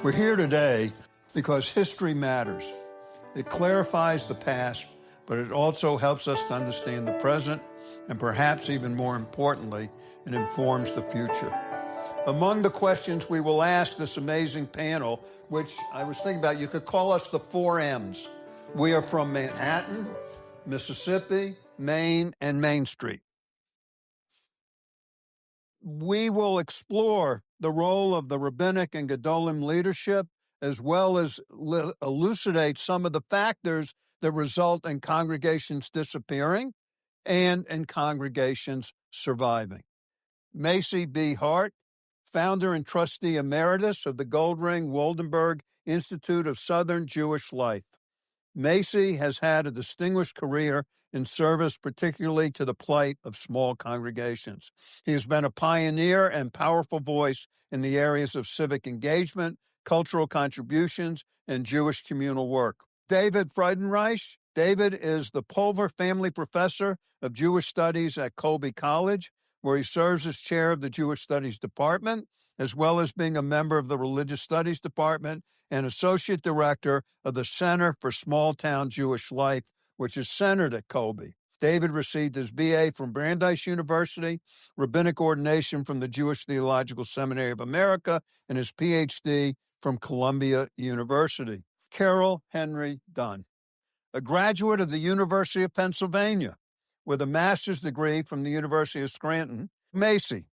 We're here today because history matters. It clarifies the past, but it also helps us to understand the present, and perhaps even more importantly, it informs the future. Among the questions we will ask this amazing panel, which I was thinking about, you could call us the 4 M's. We are from Manhattan, Mississippi, Maine, and Main Street. We will explore the role of the rabbinic and Gedolim leadership, as well as elucidate some of the factors that result in congregations disappearing and in congregations surviving. Macy B. Hart, founder and trustee emeritus of the Goldring Waldenberg Institute of Southern Jewish Life. Macy has had a distinguished career in service, particularly to the plight of small congregations. He has been a pioneer and powerful voice in the areas of civic engagement, cultural contributions, and Jewish communal work. David Friedenreich. David is the Pulver Family Professor of Jewish Studies at Colby College, where he serves as chair of the Jewish Studies Department, as well as being a member of the Religious Studies Department and associate director of the Center for Small Town Jewish Life, which is centered at Colby. David received his BA from Brandeis University, rabbinic ordination from the Jewish Theological Seminary of America, and his PhD from Columbia University. Carol Henry Dunn, a graduate of the University of Pennsylvania with a master's degree from the University of Scranton. Macy,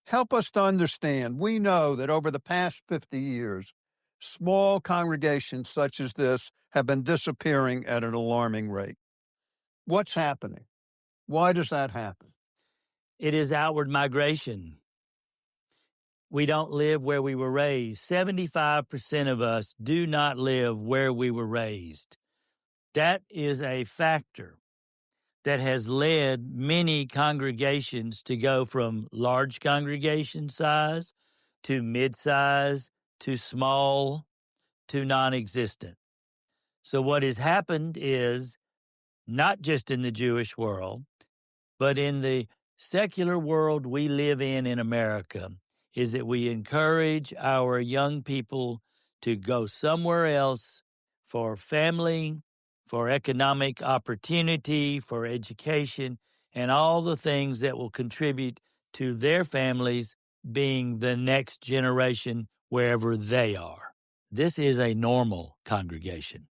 help us to understand. We know that over the past 50 years, small congregations such as this have been disappearing at an alarming rate. What's happening? Why does that happen? It is outward migration. We don't live where we were raised. 75% of us do not live where we were raised. That is a factor that has led many congregations to go from large congregation size to mid-size to small to non-existent. So what has happened is, not just in the Jewish world, but in the secular world we live in America, is that we encourage our young people to go somewhere else for family, for economic opportunity, for education, and all the things that will contribute to their families being the next generation wherever they are. This is a normal congregation.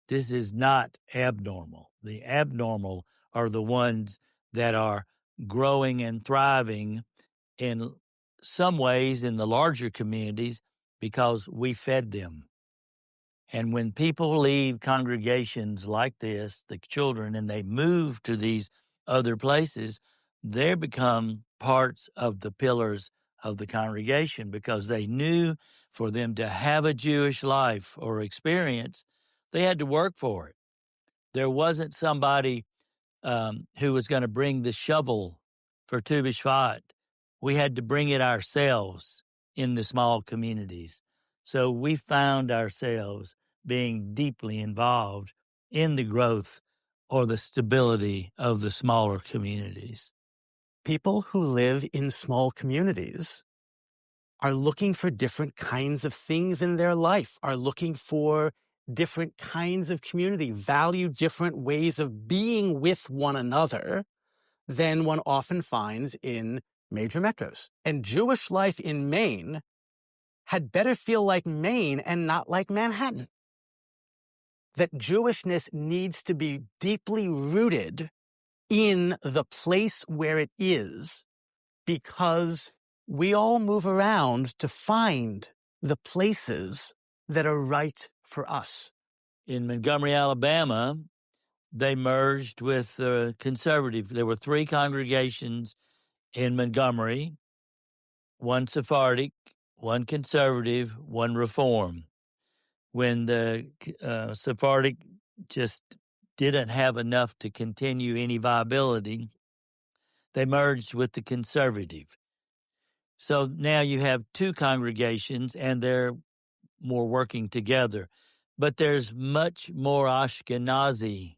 This is not abnormal. The abnormal are the ones that are growing and thriving in some ways in the larger communities because we fed them. And when people leave congregations like this, the children, and they move to these other places, they become parts of the pillars of the congregation because they knew for them to have a Jewish life or experience, they had to work for it. There wasn't somebody who was going to bring the shovel for Tu B'Shvat. We had to bring it ourselves in the small communities. So we found ourselves being deeply involved in the growth or the stability of the smaller communities. People who live in small communities are looking for different kinds of things in their life, are looking for different kinds of community, value different ways of being with one another than one often finds in major metros. And Jewish life in Maine had better feel like Maine and not like Manhattan. That Jewishness needs to be deeply rooted in the place where it is, because we all move around to find the places that are right for us. In Montgomery, Alabama, they merged with the conservative. There were 3 congregations in Montgomery, one Sephardic, one conservative, one Reform. When the Sephardic just didn't have enough to continue any viability, they merged with the conservative. So now you have 2 congregations, and they're more working together. But there's much more Ashkenazi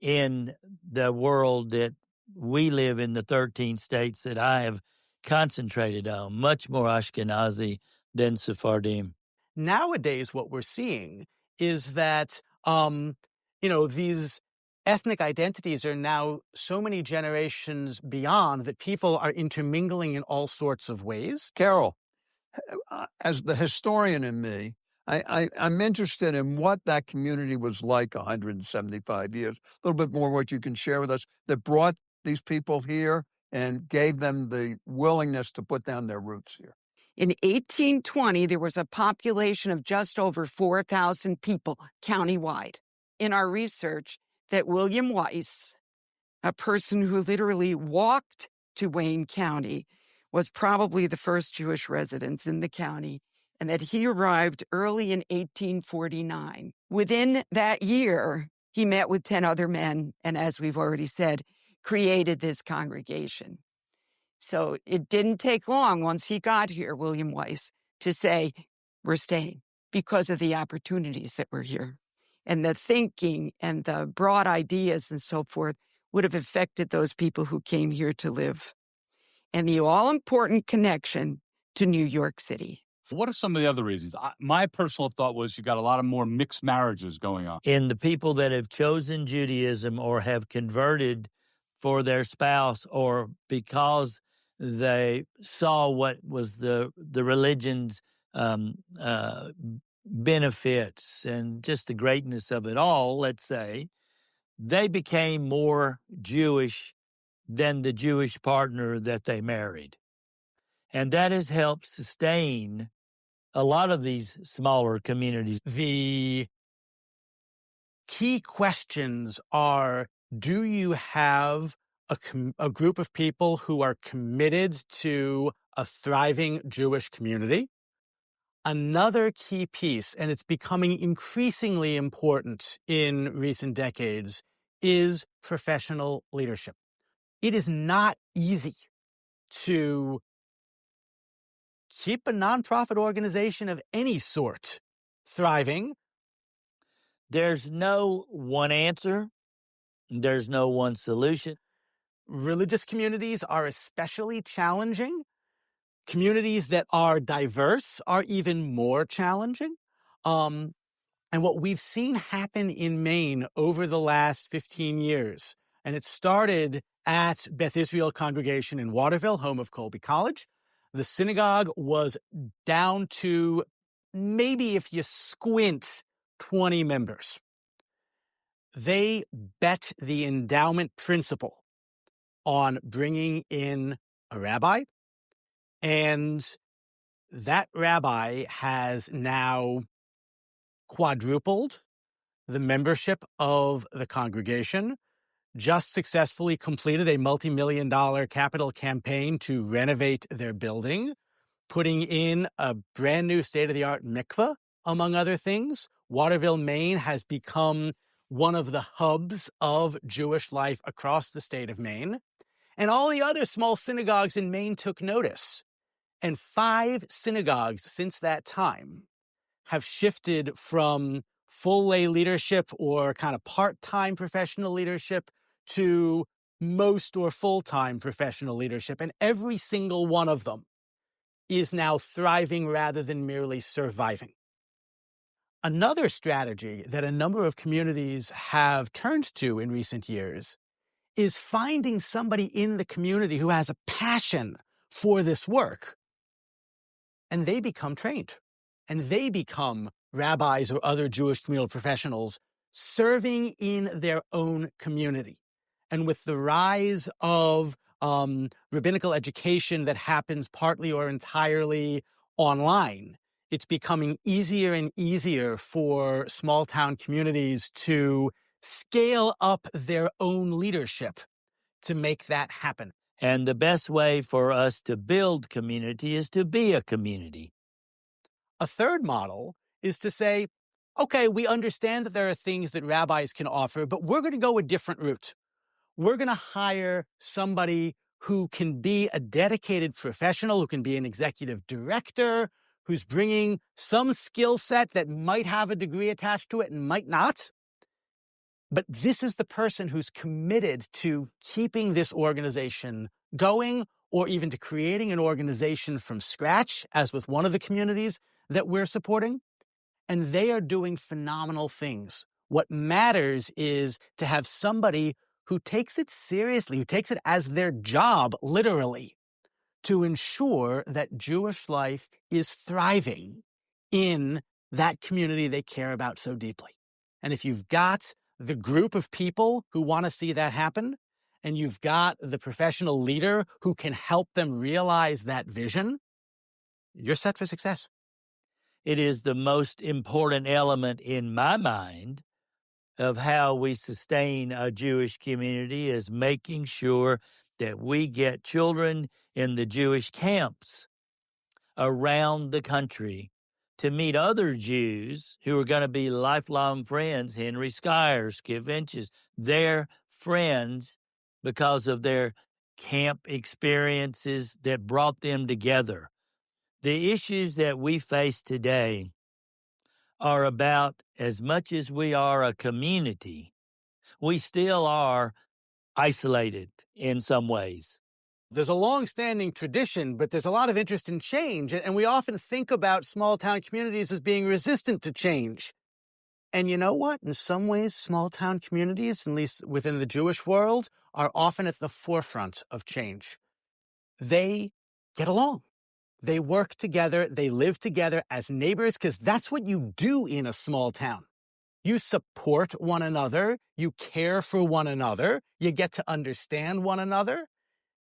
in the world that we live in, the 13 states that I have concentrated on, much more Ashkenazi than Sephardim. Nowadays, what we're seeing is that, these ethnic identities are now so many generations beyond that people are intermingling in all sorts of ways. Carol, as the historian in me, I'm interested in what that community was like 175 years. A little bit more what you can share with us that brought these people here and gave them the willingness to put down their roots here. In 1820, there was a population of just over 4,000 people countywide. In our research, that William Weiss, a person who literally walked to Wayne County, was probably the first Jewish resident in the county, and that he arrived early in 1849. Within that year, he met with 10 other men, and as we've already said, created this congregation. So it didn't take long once he got here, William Weiss, to say, we're staying because of the opportunities that were here. And the thinking and the broad ideas and so forth would have affected those people who came here to live. And the all-important connection to New York City. What are some of the other reasons? My personal thought was you got a lot of more mixed marriages going on. In the people that have chosen Judaism or have converted for their spouse or because they saw what was the religion's benefits and just the greatness of it all, let's say, they became more Jewish than the Jewish partner that they married. And that has helped sustain a lot of these smaller communities. The key questions are, do you have a group of people who are committed to a thriving Jewish community? Another key piece, and it's becoming increasingly important in recent decades, is professional leadership. It is not easy to keep a nonprofit organization of any sort thriving. There's no one answer. There's no one solution. Religious communities are especially challenging. Communities that are diverse are even more challenging. And what we've seen happen in Maine over the last 15 years, and it started at Beth Israel Congregation in Waterville, home of Colby College. The synagogue was down to maybe, if you squint, 20 members. They bet the endowment principle on bringing in a rabbi, and that rabbi has now quadrupled the membership of the congregation, just successfully completed a multi-million-dollar capital campaign to renovate their building, putting in a brand new state-of-the-art mikveh, among other things. Waterville, Maine has become one of the hubs of Jewish life across the state of Maine. And all the other small synagogues in Maine took notice. And 5 synagogues since that time have shifted from full lay leadership or kind of part-time professional leadership to most or full-time professional leadership. And every single one of them is now thriving rather than merely surviving. Another strategy that a number of communities have turned to in recent years is finding somebody in the community who has a passion for this work. And they become trained. And they become rabbis or other Jewish communal professionals serving in their own community. And with the rise of rabbinical education that happens partly or entirely online, it's becoming easier and easier for small town communities to scale up their own leadership to make that happen. And the best way for us to build community is to be a community. A third model is to say, okay, we understand that there are things that rabbis can offer, but we're going to go a different route. We're going to hire somebody who can be a dedicated professional, who can be an executive director, who's bringing some skill set that might have a degree attached to it and might not. But this is the person who's committed to keeping this organization going, or even to creating an organization from scratch, as with one of the communities that we're supporting, and they are doing phenomenal things. What matters is to have somebody who takes it seriously, who takes it as their job, literally, to ensure that Jewish life is thriving in that community they care about so deeply. And if you've got the group of people who want to see that happen, and you've got the professional leader who can help them realize that vision, you're set for success. It is the most important element in my mind of how we sustain a Jewish community is making sure that we get children in the Jewish camps around the country to meet other Jews who are going to be lifelong friends. Henry Schreier, Skip Vichness, their friends because of their camp experiences that brought them together. The issues that we face today are about, as much as we are a community, we still are isolated in some ways. There's a long-standing tradition, but there's a lot of interest in change, and we often think about small-town communities as being resistant to change. And you know what? In some ways, small-town communities, at least within the Jewish world, are often at the forefront of change. They get along. They work together. They live together as neighbors, because that's what you do in a small town. You support one another. You care for one another. You get to understand one another.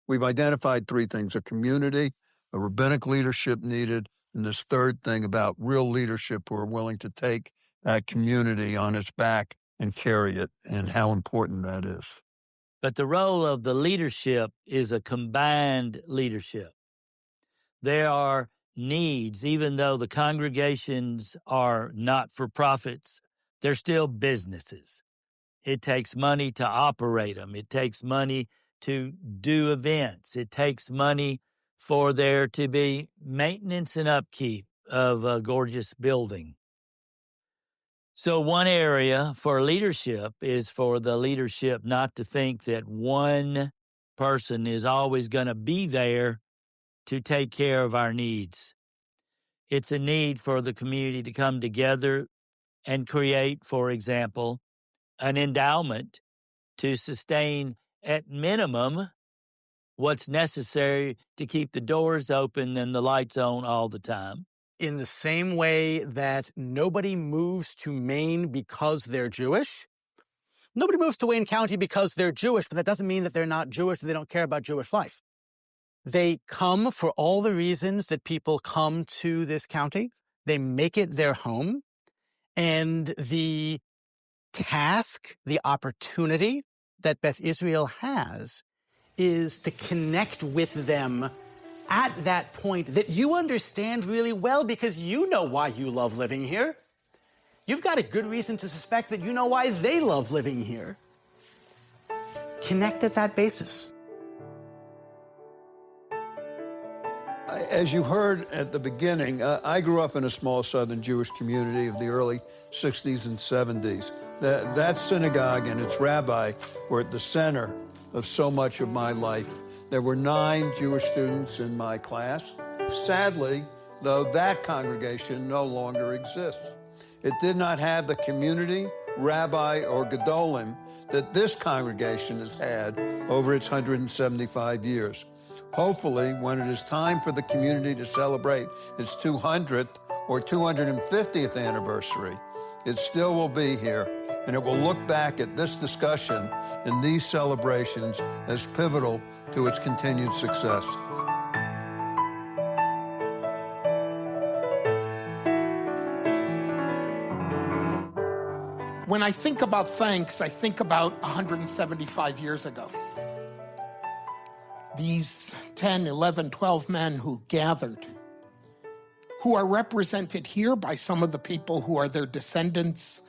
We've identified three things: a community, a rabbinic leadership needed, and this third thing about real leadership who are willing to take that community on its back and carry it, and how important that is. But the role of the leadership is a combined leadership. There are needs, even though the congregations are not-for-profits, they're still businesses. It takes money to operate them. It takes money to do events. It takes money for there to be maintenance and upkeep of a gorgeous building. So one area for leadership is for the leadership not to think that one person is always going to be there to take care of our needs. It's a need for the community to come together and create, for example, an endowment to sustain at minimum what's necessary to keep the doors open and the lights on all the time. In the same way that nobody moves to Maine because they're Jewish, nobody moves to Wayne County because they're Jewish, but that doesn't mean that they're not Jewish, that they don't care about Jewish life. They come for all the reasons that people come to this county. They make it their home. And the task, the opportunity that Beth Israel has is to connect with them at that point that you understand really well, because you know why you love living here. You've got a good reason to suspect that you know why they love living here. Connect at that basis. As you heard at the beginning, I grew up in a small Southern Jewish community of the early 60s and 70s. That synagogue and its rabbi were at the center of so much of my life. There were 9 Jewish students in my class. Sadly, though, that congregation no longer exists. It did not have the community, rabbi, or gedolim that this congregation has had over its 175 years. Hopefully, when it is time for the community to celebrate its 200th or 250th anniversary, it still will be here, and it will look back at this discussion and these celebrations as pivotal to its continued success. When I think about thanks, I think about 175 years ago. These 10, 11, 12 men who gathered, who are represented here by some of the people who are their descendants.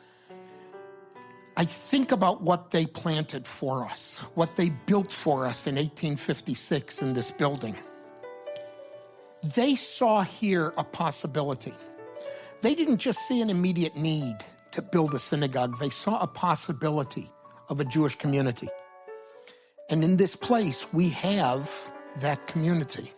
I think about what they planted for us, what they built for us in 1856 in this building. They saw here a possibility. They didn't just see an immediate need to build a synagogue. They saw a possibility of a Jewish community. And in this place, we have that community.